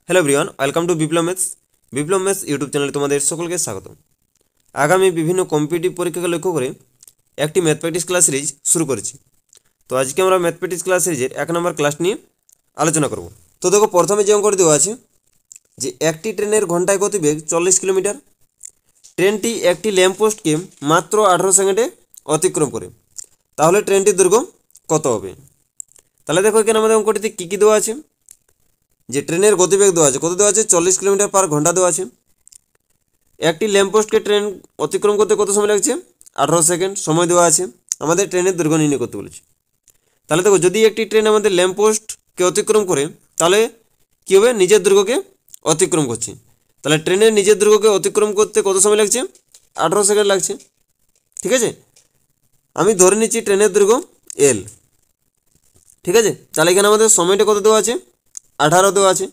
Hello everyone, welcome to Biplab maths YouTube চ্যানেলে তোমাদের সকলকে স্বাগত। আগামী বিভিন্ন কম্পিটিটিভ পরীক্ষাকে লক্ষ্য করে একটি ম্যাথ প্র্যাকটিস ক্লাস সিরিজ শুরু করেছি। তো আজকে আমরা ম্যাথ প্র্যাকটিস ক্লাস সিরিজের 1 নম্বর ক্লাস নিয়ে আলোচনা করব। তো দেখো, প্রথমে যে অঙ্কটি দেওয়া আছে যে একটি ট্রেনের ঘন্টায় গতিবেগ 40 কিলোমিটার, ট্রেনটি একটি ল্যাম্পপোস্টকে মাত্র 18 সেকেন্ডে অতিক্রম করে, তাহলে ট্রেনটির দৈর্ঘ্য কত হবে? তাহলে দেখো এখানে আমাদের অঙ্কটিতে কী কী দেওয়া আছে, যে ট্রেনের গতিবেগ দেওয়া আছে, কত দেওয়া আছে 40 কিলোমিটার পার ঘন্টা দেওয়া আছে। একটি ল্যাম্পপোস্টকে ট্রেন অতিক্রম করতে কত সময় লাগছে? 18 সেকেন্ড সময় দেওয়া আছে। আমাদের ট্রেনের দৈর্ঘ্য নির্ণয় করতে বলেছে। তাহলে দেখো, যদি একটি ট্রেন আমাদের ল্যাম্পপোস্টকে অতিক্রম করে, তাহলে কী হবে? নিজের দৈর্ঘ্যকে অতিক্রম করছে। তাহলে ট্রেনের নিজের দৈর্ঘ্যকে অতিক্রম করতে কত সময় লাগছে? 18 সেকেন্ড লাগছে। ঠিক আছে, আমি ধরে নিচ্ছি ট্রেনের দৈর্ঘ্য এল। ঠিক আছে, তাহলে এখানে আমাদের সময়টা কত দেওয়া আছে? 18 দেওয়া আছে।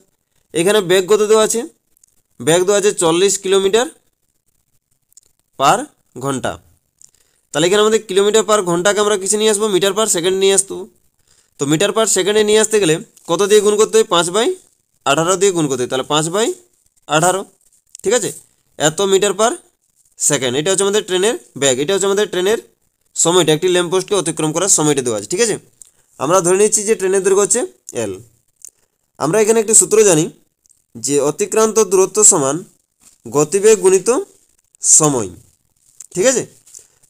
এখানে বেগ কত দেওয়া আছে? বেগ দেওয়া আছে 40 কিলোমিটার পার ঘন্টা। তাহলে এখানে আমাদের কিলোমিটার পার ঘন্টাকে আমরা কিসে নিয়ে আসবো? মিটার পার সেকেন্ড নিয়ে আসবো। তো মিটার পার সেকেন্ডে নিয়ে আসতে গেলে কত দিয়ে গুণ করতে হয়? 5/18 দিয়ে গুণ করতে হয়। তাহলে 5/18। ঠিক আছে, এত মিটার পার সেকেন্ড। এটা হচ্ছে আমাদের ট্রেনের বেগ, এটা হচ্ছে আমাদের ট্রেনের সময়টা, একটি ল্যাম্পপোস্টকে অতিক্রম করার সময়টা দেওয়া আছে। ঠিক আছে, আমরা ধরে নিচ্ছি যে ট্রেনের দৈর্ঘ্য হচ্ছে এল। আমরা এখানে একটি সূত্র জানি যে অতিক্রান্ত দূরত্ব সমান গতিবেগ গুণিত সময়। ঠিক আছে,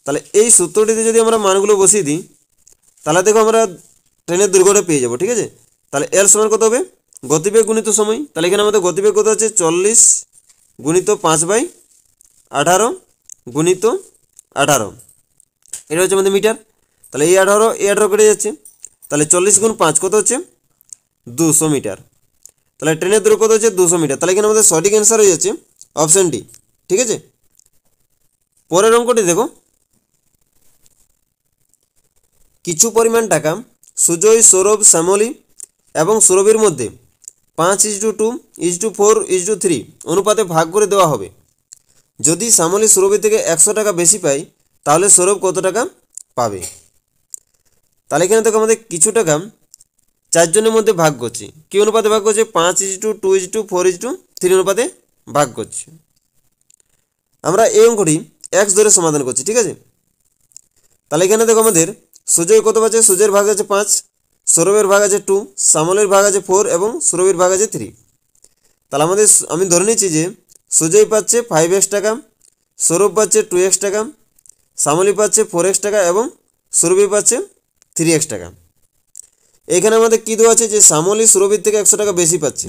তাহলে এই সূত্রটিতে যদি আমরা মানগুলো বসিয়ে দিই, তাহলে দেখো আমরা ট্রেনের দৈর্ঘ্যটা পেয়ে যাব। ঠিক আছে, তাহলে এল সমান কত হবে? গতিবেগ গুণিত সময়। তাহলে এখানে আমাদের গতিবেগ কত আছে? 40 গুণিত 5/18 গুণিত 18, এটা হচ্ছে আমাদের মিটার। তাহলে এই 18 কেটে যাচ্ছে। তাহলে 40 গুণ 5 কত হচ্ছে? 200 মিটার। তাহলে ট্রেনের দৈর্ঘ্য কত হচ্ছে? 200 মিটার। তাহলে এখানে আমাদের সঠিক অ্যান্সার হয়ে যাচ্ছে অপশান ডি। ঠিক আছে, পরের অঙ্কটি দেখো, কিছু পরিমাণ টাকা সুজয়, সৌরভ, শ্যামলী এবং সুরভির মধ্যে 5:2:4:3 অনুপাতে ভাগ করে দেওয়া হবে। যদি শ্যামলী সুরভি থেকে 100 টাকা বেশি পায়, তাহলে সৌরভ কত টাকা পাবে? তাহলে এখানে দেখো আমাদের কিছু টাকা 4 জনের মধ্যে ভাগ করছি। কী অনুপাতে ভাগ করছে? 5:2:4:3 অনুপাতে ভাগ করছি। আমরা এই অঙ্কটি এক্স ধরে সমাধান করছি। ঠিক আছে, তাহলে এখানে দেখো আমাদের সুজয় কত পাচ্ছে? সুজয়ের ভাগ আছে 5, সৌরভের ভাগ আছে 2, শ্যামলের ভাগ আছে 4 এবং সুরভির ভাগ আছে 3। তাহলে আমি ধরে নিচ্ছি যে সুজয় পাচ্ছে 5x টাকা, সৌরভ পাচ্ছে 2x টাকা, শ্যামলী পাচ্ছে 4x টাকা এবং সুরভি পাচ্ছে 3x টাকা। এখানে আমাদের কী দেওয়া আছে? যে শ্যামলী সুরভির থেকে 100 টাকা বেশি পাচ্ছে।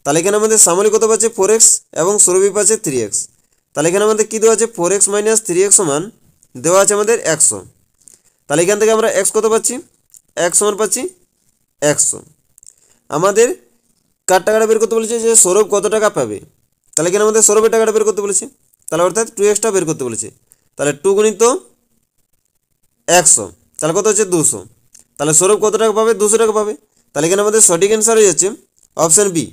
তাহলে এখানে আমাদের শ্যামলী কত পাচ্ছে? 4x এবং সুরভি পাচ্ছে 3x। তাহলে এখানে আমাদের কী দেওয়া আছে? 4x - 3x সমান দেওয়া আছে আমাদের 100। তাহলে এখান থেকে আমরা x কত পাচ্ছি? x সমান পাচ্ছি 100। আমাদের কার টাকাটা বের করতে বলেছে? যে সৌরভ কত টাকা পাবে। তাহলে এখানে আমাদের সৌরভের টাকাটা বের করতে বলেছে, তাহলে অর্থাৎ 2xটা বের করতে বলেছে। তাহলে 2 গুণিত 100, তাহলে কত হচ্ছে? 200। তাহলে সৌরভ কত টাকা পাবে? 200 টাকা পাবে। তাহলে এখানে আমাদের সঠিক অ্যান্সার হয়ে যাচ্ছে অপশান বি।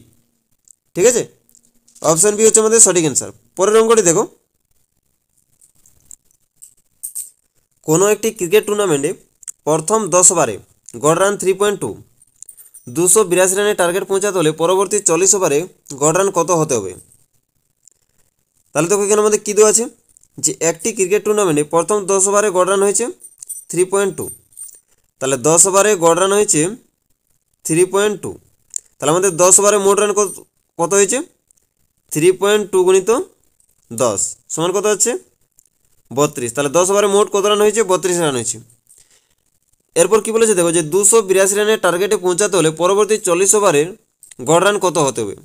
ঠিক আছে, অপশান বি হচ্ছে আমাদের সঠিক অ্যান্সার। পরের অঙ্কটি দেখো, কোনো একটি ক্রিকেট টুর্নামেন্টে প্রথম 10 ওভারে গড় রান 3.2, 282 রানের টার্গেট পৌঁছাতে হলে পরবর্তী 40 ওভারে গড় রান কত হতে হবে? তাহলে দেখো এখানে আমাদের কী দেওয়া আছে? যে একটি ক্রিকেট টুর্নামেন্টে প্রথম 10 ওভারে গড় রান হয়েছে 3.2। তাহলে 10 ওভারে গড় রান হয়েছে 3.2। তাহলে আমাদের 10 ওভারে মোট রান কত হয়েছে? 3.2 গুণিত 10 সমান কত হচ্ছে? 32। তাহলে 10 ওভারে মোট কত রান হয়েছে? 32 রান হয়েছে। এরপর কি বলেছে দেখো, যে 282 রানের টার্গেটে পৌঁছাতে হলে পরবর্তী 40 ওভারের গড় রান কত হতে হবে?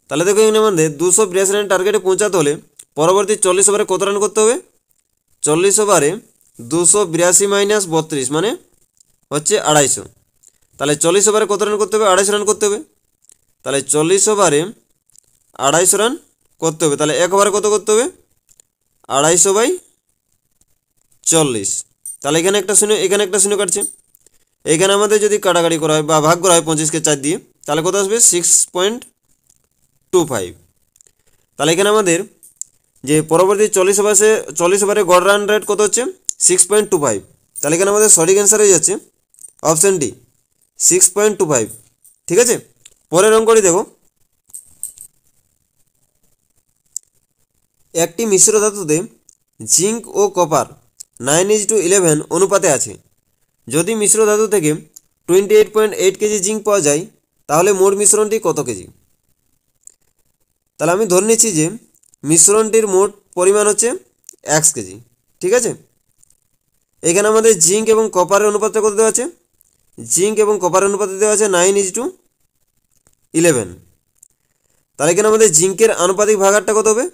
তাহলে দেখো এখানে আমাদের 282 রানের টার্গেটে পৌঁছাতে হলে পরবর্তী 40 ওভারে কত রান করতে হবে? 40 ওভারে 282 - 32 মানে হচ্ছে 250। তাহলে 40 ওভারে কত রান করতে হবে? 250 রান করতে হবে। তাহলে 40 ওভারে 250 রান করতে হবে। তাহলে 1 ওভারে কত করতে হবে? 250/40। তাহলে এখানে একটা শূন্য, এখানে একটা শূন্য কাটছে। এখানে আমাদের যদি কাটাকাটি করা হয় বা ভাগ করা হয় 25কে 4 দিয়ে, তাহলে কত আসবে? 6.25। তাহলে এখানে আমাদের যে পরবর্তী 40 ওভারে গড় রান রেট কত হচ্ছে? 6.25। তাহলে এখানে আমাদের সঠিক অ্যান্সার হয়ে যাচ্ছে অপশান ডি, 6.25। ঠিক আছে, পরের অঙ্কটি দেখো, একটি মিশ্র ধাতুতে জিঙ্ক ও কপার 9:11 অনুপাতে আছে। যদি মিশ্র ধাতু থেকে 28.8 কেজি জিঙ্ক পাওয়া যায় তাহলে মোট মিশ্রণটি কত কেজি? তাহলে আমি ধরে নিচ্ছি যে মিশ্রণটির মোট পরিমাণ হচ্ছে 1 কেজি। ঠিক আছে, এখানে আমাদের জিঙ্ক এবং কপারের অনুপাতটা কত দেওয়া আছে? জিঙ্ক এবং কপারের অনুপাতে দেওয়া আছে 9:11। তাহলে এখানে আমাদের জিঙ্কের আনুপাতিক ভাগারটা কত হবে?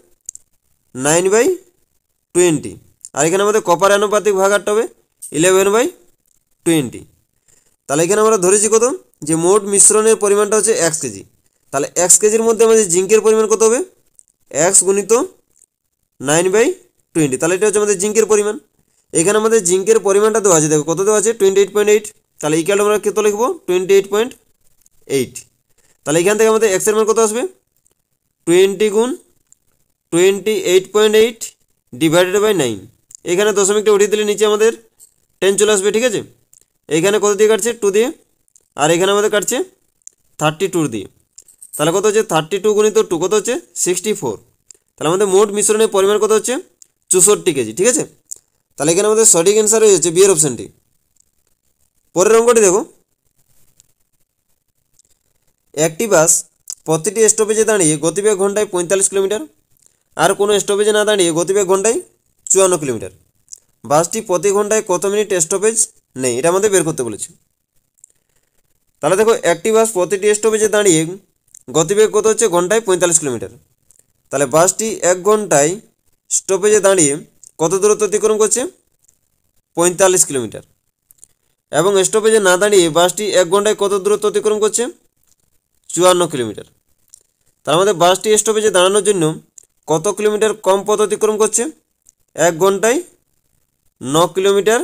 9/20। আর এখানে আমাদের কপারের আনুপাতিক ভাগারটা হবে 11/20। তাহলে এখানে আমরা ধরেছি কত, যে মোট মিশ্রণের পরিমাণটা হচ্ছে 1 কেজি। তাহলে 1 কেজির মধ্যে আমাদের জিঙ্কের পরিমাণ কত হবে? 1 গুণিত 9/20। তাহলে এটা হচ্ছে আমাদের জিঙ্কের পরিমাণ। এখানে আমাদের জিঙ্কের পরিমাণটা দেওয়া আছে, দেখো কত দেওয়া আছে? 28.8। তাহলে ইকুয়াল আমরা কত লিখবো? 28.8। তাহলে এখান থেকে আমাদের এক্সের মান কত আসবে? 20 গুণ 28.8 ডিভাইডেড বাই 9। এখানে দশমিকটা উঠিয়ে দিলে নিচে আমাদের 10 চলে আসবে। ঠিক আছে, এইখানে কত দিয়ে কাটছে? 2 দিয়ে। আর এখানে আমাদের কাটছে 32 দিয়ে। তাহলে কত হচ্ছে? 32 গুণিত 2 কত হচ্ছে? 64। তাহলে আমাদের মোট মিশ্রণের পরিমাণ কত হচ্ছে? 64 কেজি। ঠিক আছে, তাহলে এখানে আমাদের সঠিক অ্যান্সার হয়ে যাচ্ছে বি এর অপশানটি। পরের অঙ্কটি দেখো, একটি বাস প্রতিটি স্টপেজে দাঁড়িয়ে গতিবেগ ঘন্টায় 45 কিলোমিটার, আর কোনো স্টপেজে না দাঁড়িয়ে গতিবেগ ঘন্টায় 54 কিলোমিটার। বাসটি প্রতি ঘন্টায় কত মিনিট স্টপেজ নেই, এটা আমাদের বের করতে বলেছে। তাহলে দেখো, একটি বাস প্রতিটি স্টপেজে দাঁড়িয়ে গতিবেগ কত হচ্ছে? ঘন্টায় 45 কিলোমিটার। তাহলে বাসটি 1 ঘন্টায় স্টপেজে দাঁড়িয়ে কত দূরত্ব অতিক্রম করছে? 45 কিলোমিটার। এবং স্টপেজে না দাঁড়িয়ে বাসটি 1 ঘন্টায় কত দূরত্ব অতিক্রম করছে? 54 কিলোমিটার। তার মধ্যে বাসটি স্টপেজে দাঁড়ানোর জন্য কত কিলোমিটার কম পথ অতিক্রম করছে? 1 ঘন্টায় 9 কিলোমিটার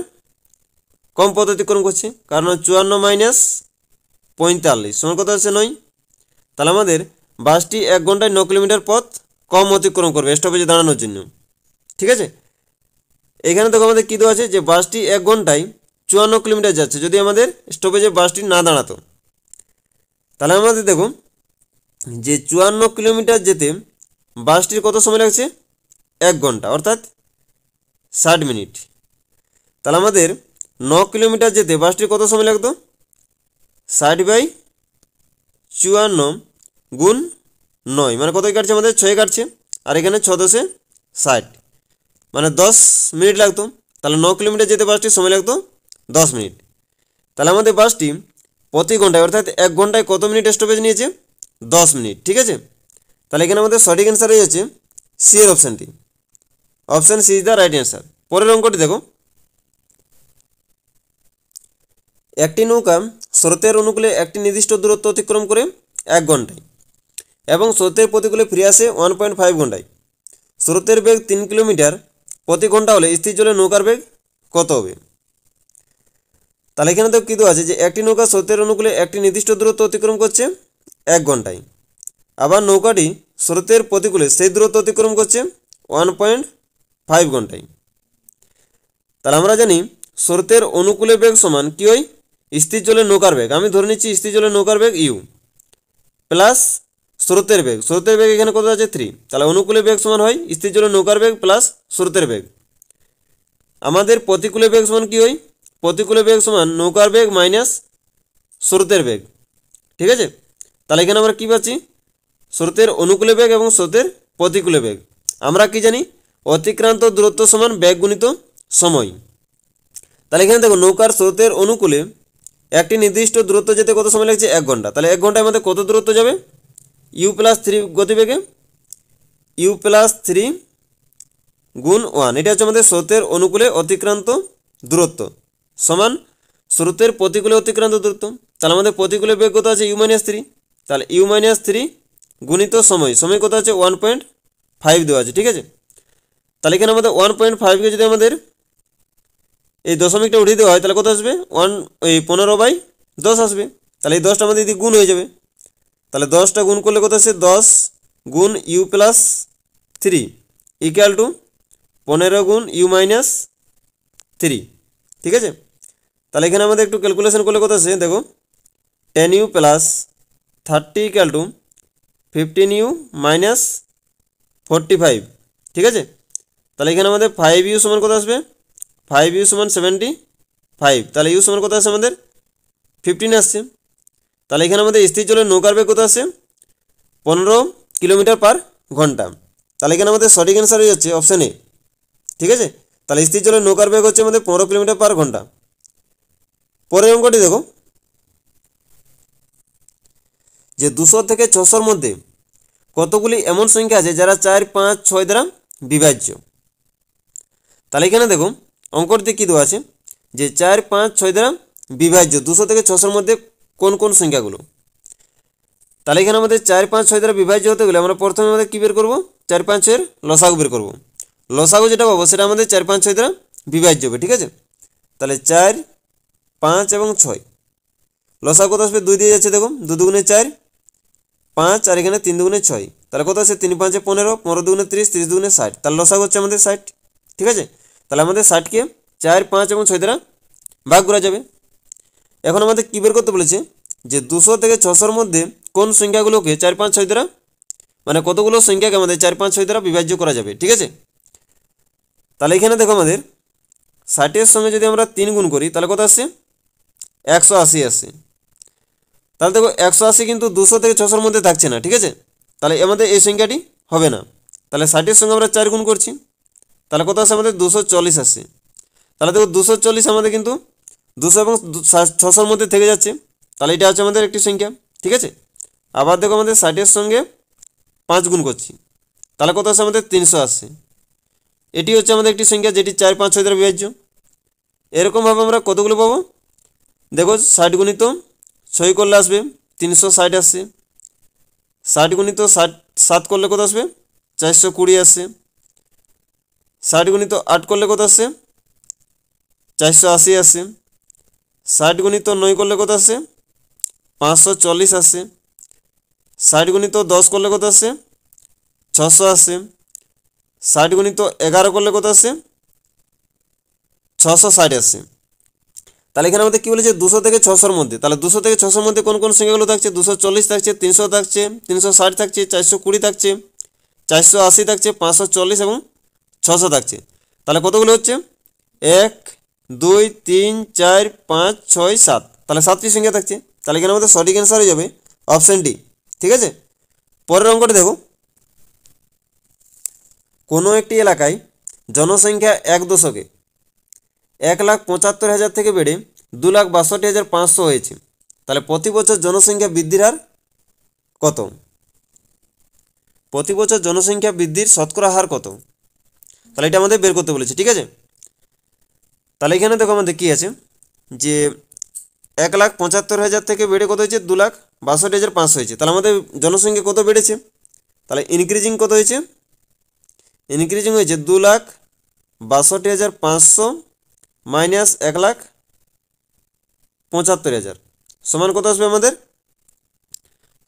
কম পথ অতিক্রম করছে, কারণ 54 - 45 সমান কত হচ্ছে? 9। তাহলে আমাদের বাসটি 1 ঘন্টায় 9 কিলোমিটার পথ কম অতিক্রম করবে স্টপেজে দাঁড়ানোর জন্য। ঠিক আছে, এখানে দেখো আমাদের কী দেওয়া আছে, যে বাসটি 1 ঘন্টায় 54 কিলোমিটার যাচ্ছে যদি আমাদের স্টপেজে বাসটি না দাঁড়াতো। তাহলে আমাদের দেখো যে 54 কিলোমিটার যেতে বাসটির কত সময় লাগছে? 1 ঘন্টা, অর্থাৎ 60 মিনিট। তাহলে আমাদের 9 কিলোমিটার যেতে বাসটির কত সময় লাগতো? 60/54 গুণ 9, মানে কত কাটছে? আমাদের 6 কাটছে। আর এখানে 6 × 10 = 60, মানে 10 মিনিট লাগতো। তাহলে 9 কিলোমিটার যেতে বাসটির সময় লাগতো 10 মিনিট। তাহলে আমাদের বাসটি প্রতি ঘন্টায় অর্থাৎ 1 ঘন্টায় কত মিনিট স্টপেজ নিয়েছে? 10 মিনিট। ঠিক আছে, তাহলে এখানে আমাদের সঠিক অ্যান্সার হয়ে যাচ্ছে সি এর অপশানটি। Option C is the right answer. পরের অঙ্কটি দেখো, একটি নৌকা স্রোতের অনুকূলে একটি নির্দিষ্ট দূরত্ব অতিক্রম করে 1 ঘন্টায় এবং স্রোতের প্রতিকূলে ফিরে আসে 1.5 ঘন্টায়। স্রোতের বেগ 3 কিলোমিটার প্রতি ঘন্টা হলে স্থির জলে নৌকার বেগ কত হবে? তাহলে এখানে তো কী দেওয়া আছে, যে একটি নৌকা স্রোতের অনুকূলে একটি নির্দিষ্ট দূরত্ব অতিক্রম করছে 1 ঘন্টায়, আবার নৌকাটি স্রোতের প্রতিকূলে সেই দূরত্ব অতিক্রম করছে 1.5 ঘন্টায়। তাহলে আমরা জানি স্রোতের অনুকূলে বেগ সমান কী হয়? স্থির জলের নৌকার বেগ। আমি ধরে নিচ্ছি স্থির জলের নৌকার বেগ ইউ প্লাস স্রোতের বেগ। স্রোতের বেগ এখানে কত আছে? 3। তাহলে অনুকূলে বেগ সমান হয় স্থির জলের নৌকার বেগ প্লাস স্রোতের বেগ। আমাদের প্রতিকূলে বেগ সমান কী হয়? প্রতিকূলে বেগ সমান নৌকার বেগ মাইনাস স্রোতের বেগ। ঠিক আছে, তাহলে এখানে আমরা কী পাচ্ছি? স্রোতের অনুকূলে বেগ এবং স্রোতের প্রতিকূলে বেগ। আমরা কি জানি? অতিক্রান্ত দূরত্ব সমান বেগ গুণিত সময়। তাহলে এখানে দেখো, নৌকার স্রোতের অনুকূলে একটি নির্দিষ্ট দূরত্ব যেতে কত সময় লাগছে? 1 ঘন্টা। তাহলে 1 ঘন্টায় আমাদের কত দূরত্ব যাবে? u+3 গতিবেগে u+3 গুণ 1, এটা হচ্ছে আমাদের স্রোতের অনুকূলে অতিক্রান্ত দূরত্ব সমান স্রোতের প্রতিকূলে অতিক্রান্ত দূরত্ব। তাহলে আমাদের প্রতিকূলে বেগ কত আছে? u-3। তাহলে u-3 গুণিত সময়, সময় কত আছে? 1.5 দেওয়া আছে। ঠিক আছে, তাহলে এখানে আমাদের 1.5কে যদি আমাদের এই দশমিকটা উঠিয়ে দেওয়া হয় তাহলে কত আসবে? 15/10 আসবে। তাহলে এই 10টা আমাদের গুণ হয়ে যাবে। তাহলে 10টা গুণ করলে কত আসছে? 10 গুণ u+3 ইকুয়াল টু 15 গুণ u-3। ঠিক আছে, তাহলে এখানে আমাদের একটু ক্যালকুলেশন করলে কত আসে? দেখো, 10u + 30 equal to 15u minus 45, ঠিক আছে। তাহলে এখানে আমাদের 5u সমান কত আসবে, 5u সমান 75, তাহলে ইউ সমান কত আসছে আমাদের 15 আসছে। তাহলে এখানে আমাদের স্থির জলের নৌকার বেগ কত আছে 15 কিলোমিটার পার ঘন্টা। তাহলে এখানে আমাদের সঠিক অ্যান্সার হয়ে যাচ্ছে অপশান এ, ঠিক আছে। তাহলে স্থির জলের নৌকার বেগ হচ্ছে আমাদের 15 কিলোমিটার পার ঘন্টা। পরের অঙ্কটি দেখো যে 200 থেকে 600 মধ্যে কতগুলি এমন সংখ্যা আছে যারা 4, 5, 6 দ্বারা বিভাজ্য। তাহলে এখানে দেখো অঙ্কটিতে কী দেওয়া আছে যে 4, 5, 6 দ্বারা বিভাজ্য 200 থেকে 600 মধ্যে কোন কোন সংখ্যাগুলো। তাহলে এখানে আমাদের 4, 5, 6 দ্বারা বিভাজ্য হতে গেলে আমরা প্রথমে আমাদের কী বের করবো, 4, 5, 6 এর লসাগু বের করবো। লসাগু যেটা পাবো সেটা আমাদের 4, 5, 6 দ্বারা বিভাজ্য হবে, ঠিক আছে। তাহলে 4, 5 এবং 6 লসাগু কত আসবে, 2 দিয়ে যাচ্ছে, দেখো 2 দুগুণে 4, 5 আর এখানে 3 দুগুণে 6, তাহলে কত আসছে 3, 5, 15, 15 দুগুণে 30, 30 দুগুণে 60, তাহলে লসাগু হচ্ছে আমাদের 60, ঠিক আছে। তাহলে আমাদের 60কে 4, 5 এবং 6 দ্বারা ভাগ করা যাবে। এখন আমাদের কী বের করতে বলেছে যে 200 থেকে 600 মধ্যে কোন সংখ্যাগুলোকে 4, 5, 6 দ্বারা, মানে কতগুলো সংখ্যাকে আমাদের 4, 5, 6 দ্বারা বিভাজ্য করা যাবে, ঠিক আছে। তাহলে এখানে দেখো আমাদের 60-এর সঙ্গে যদি আমরা 3 গুণ করি তাহলে কত আসছে 180 আসছে। তাহলে দেখো 180 কিন্তু 200 থেকে 600 মধ্যে থাকছে না, ঠিক আছে। তাহলে আমাদের এই সংখ্যাটি হবে না। তাহলে 60-এর সঙ্গে আমরা 4 গুণ করছি, তাহলে কত আসছে আমাদের 240 আসছে। তাহলে দেখো 240 আমাদের কিন্তু 200 এবং 600-র মধ্যে থেকে যাচ্ছে, তাহলে এটা হচ্ছে আমাদের একটি সংখ্যা, ঠিক আছে। আবার দেখো আমাদের 60-এর সঙ্গে 5 গুণ করছি, তাহলে কত আসছে আমাদের 300 আসছে। এটি হচ্ছে আমাদের একটি সংখ্যা যেটি 4, 5, 6 দ্বারা বিভাজ্য। এরকমভাবে আমরা কতগুলো পাবো, দেখো 60 গুণিত 6 করলে আসবে 360 আসছে, 60 গুণিত 7 করলে কত আসবে 420 আসছে, 60 গুণিত 8 করলে কত আসছে 480 আসছে, 60 গুণিত 9 করলে কত আসছে 540 আসছে, 60 গুণিত 10 করলে কত আসছে 600 আসছে, 60 গুণিত 11 করলে কত আসছে 660 আসছে। তাহলে এখানে আমাদের কী বলেছে 200 থেকে 600-র মধ্যে, তাহলে 200 থেকে 600-র মধ্যে কোন কোন সংখ্যাগুলো থাকছে, 240 থাকছে, 300 থাকছে, 360 থাকছে, 420 থাকছে, 480 থাকছে, 540 এবং 600 থাকছে। তাহলে কতগুলো হচ্ছে 1, 2, 3, 4, 5, 6, 7, তাহলে 7টি সংখ্যা থাকছে। তাহলে এখানে আমাদের সঠিক অ্যান্সার হয়ে যাবে অপশান ডি, ঠিক আছে। পরের অঙ্কটি দেখো কোনো একটি এলাকায় জনসংখ্যা এক দশকে 1,75,000 থেকে বেড়ে 2,62,500 হয়েছে, তাহলে প্রতি বছর জনসংখ্যা বৃদ্ধির হার কত, প্রতি বছর জনসংখ্যা বৃদ্ধির শতকরা হার কত, তাহলে এটা আমাদের বের করতে বলেছে, ঠিক আছে। তাহলে এখানে দেখো আমাদের কী আছে যে 1,75,000 থেকে বেড়ে কত হয়েছে 2,62,500 হয়েছে, তাহলে আমাদের জনসংখ্যা কত বেড়েছে, তাহলে ইনক্রিজিং কত হয়েছে, ইনক্রিজিং হয়েছে 2,62,500 মাইনাস 1,75,000 সমান কত আসবে আমাদের,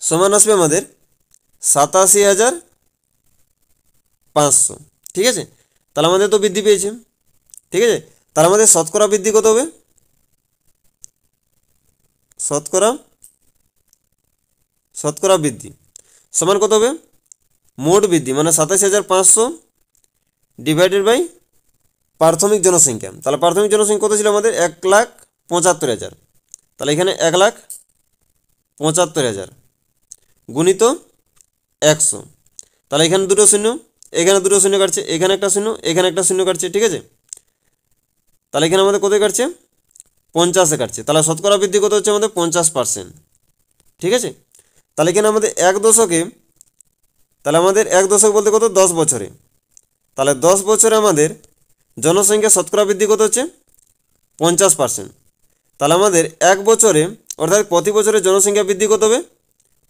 সমান আসবে আমাদের 87,500, ঠিক আছে। তাহলে আমাদের তো বৃদ্ধি পেয়েছে, ঠিক আছে। তাহলে আমাদের শতকরা বৃদ্ধি কত হবে, শতকরা বৃদ্ধি সমান কত হবে, মোট বৃদ্ধি মানে 87,500 ডিভাইডেড বাই প্রাথমিক জনসংখ্যা। তাহলে প্রাথমিক জনসংখ্যা কত ছিল আমাদের 1,75,000, তাহলে এখানে 1,75,000 গুণিত 100, তাহলে এখানে দুটো শূন্য, এখানে দুটো শূন্য কাটছে, এখানে একটা শূন্য, এখানে একটা শূন্য কাটছে, ঠিক আছে। তাহলে এখানে আমাদের কত কাটছে 50-এ কাটছে, তাহলে শতকরা বৃদ্ধি কত হচ্ছে আমাদের 50%, ঠিক আছে। তাহলে এখানে আমাদের এক দশকে, তাহলে আমাদের এক দশক বলতে কত 10 বছরে, তাহলে 10 বছরে আমাদের জনসংখ্যা শতকরা বৃদ্ধি কত হচ্ছে 50%। তাহলে আমাদের এক বছরে অর্থাৎ প্রতি বছরে জনসংখ্যা বৃদ্ধি কত হবে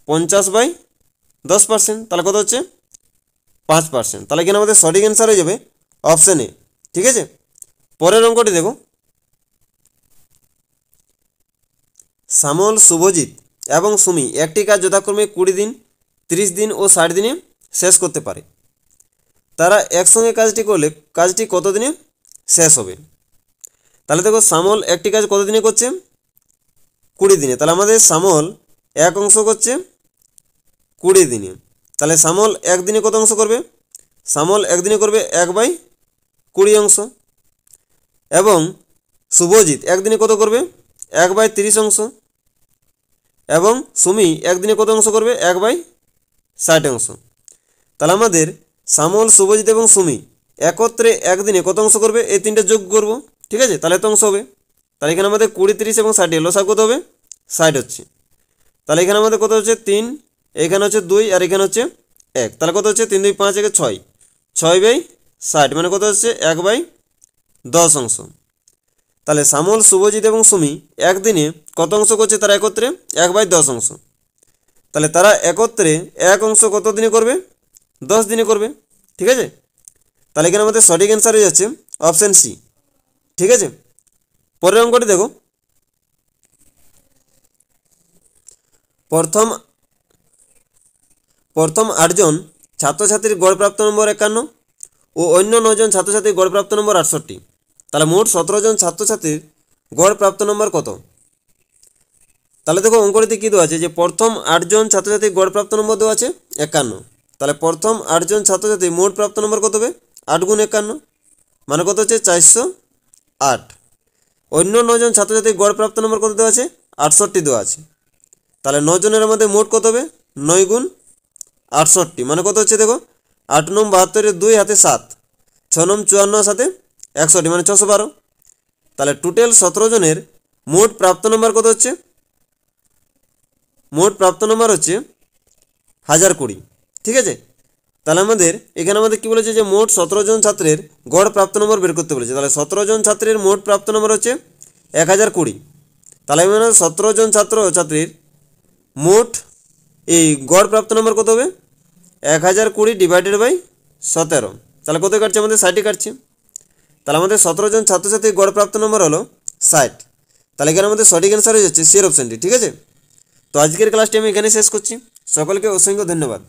50/10%, তাহলে কত হচ্ছে 5%। তাহলে এখানে আমাদের সঠিক অ্যান্সার হয়ে যাবে অপশান এ, ঠিক আছে। পরের অঙ্কটি দেখো শ্যামল, শুভজিৎ এবং সুমি একটি কাজ যথাক্রমে 20 দিন, 30 দিন ও 60 দিনে শেষ করতে পারে। তারা একসঙ্গে কাজটি করলে কাজটি কত দিনে শেষ হবে। তাহলে দেখো শ্যামল একটি কাজ কত দিনে করছে 20 দিনে, তাহলে আমাদের শ্যামল এক অংশ করছে 20 দিনে। তাহলে শ্যামল একদিনে কত অংশ করবে? শ্যামল একদিনে করবে 1/20 অংশ। এবং শুভজিৎ একদিনে কত করবে? 1/30 অংশ। এবং সুমি একদিনে কত অংশ করবে? 1/60 অংশ। তাহলে আমাদের শ্যামল, শুভজিৎ এবং সুমি একত্রে একদিনে কত অংশ করবে? এই তিনটে যোগ করব, ঠিক আছে? তাহলে এত অংশ হবে। তাহলে এখানে আমাদের 20, 30 এবং 60 লসাগু কত হবে? 60 হচ্ছে। তাহলে এখানে আমাদের কত হচ্ছে? 3, এখানে হচ্ছে 2 আর এখানে হচ্ছে 1। তাহলে কত হচ্ছে? 3 2 5 1 6, 6/60 মানে কত হচ্ছে? 1/10 অংশ। তাহলে শ্যামল, শুভজিৎ এবং সুমি একদিনে কত অংশ করছে তারা একত্রে? 1/10 অংশ। তাহলে তারা একত্রে এক অংশ কত দিনে করবে? 10 দিনে করবে, ঠিক আছে? তাহলে এখানে আমাদের সঠিক অ্যান্সার হয়ে যাচ্ছে অপশান সি, ঠিক আছে? পরের অঙ্কটি দেখো। প্রথম 8 জন ছাত্রছাত্রীর গড় প্রাপ্ত নম্বর 51 ও অন্য 9 জন ছাত্রছাত্রীর গড় প্রাপ্ত নম্বর 68। তাহলে মোট 17 জন ছাত্রছাত্রীর গড় প্রাপ্ত নম্বর কত? তাহলে দেখো অঙ্কটিতে কী দেওয়া আছে যে প্রথম 8 জন ছাত্রছাত্রীর গড় প্রাপ্ত নম্বর দেওয়া আছে 51। তাহলে প্রথম 8 জন ছাত্রছাত্রীর মোট প্রাপ্ত নম্বর কত হবে? 8 গুণ 51 মানে কত হচ্ছে? 408। অন্য 9 জন ছাত্রছাত্রীর গড় প্রাপ্ত নম্বর কত দেওয়া আছে? 68 দেওয়া আছে। তাহলে 9 জনের আমাদের মোট কত হবে? 9 গুণ 68 মানে কত হচ্ছে? দেখো 8 9 72 2 হাতে 7, 6 9 54 সাথে 61 মানে 612। তাহলে টোটাল 17 জনের মোট প্রাপ্ত নম্বর কত হচ্ছে? মোট প্রাপ্ত নম্বর হচ্ছে 1020, ঠিক আছে? তাহলে আমাদের এখানে আমাদের কী বলেছে যে মোট 17 জন ছাত্রের গড় প্রাপ্ত নম্বর বের করতে বলেছে। তাহলে 17 জন ছাত্রের মোট প্রাপ্ত নম্বর হচ্ছে 1020। তাহলে মানে 17 জন ছাত্রছাত্রীর মোট এই গড় প্রাপ্ত নম্বর কত হবে? 1020 ডিভাইডেড বাই 17। তাহলে কত কাটছে? আমাদের 60 কাটছে। তাহলে আমাদের 17 জন ছাত্রছাত্রীর গড় প্রাপ্ত নম্বর হলো 60। তাহলে এখানে আমাদের সঠিক অ্যান্সার হয়ে যাচ্ছে সি অপশানটি, ঠিক আছে? তো আজকের ক্লাসটি আমি এখানে শেষ করছি। সকলকে অসংখ্য ধন্যবাদ।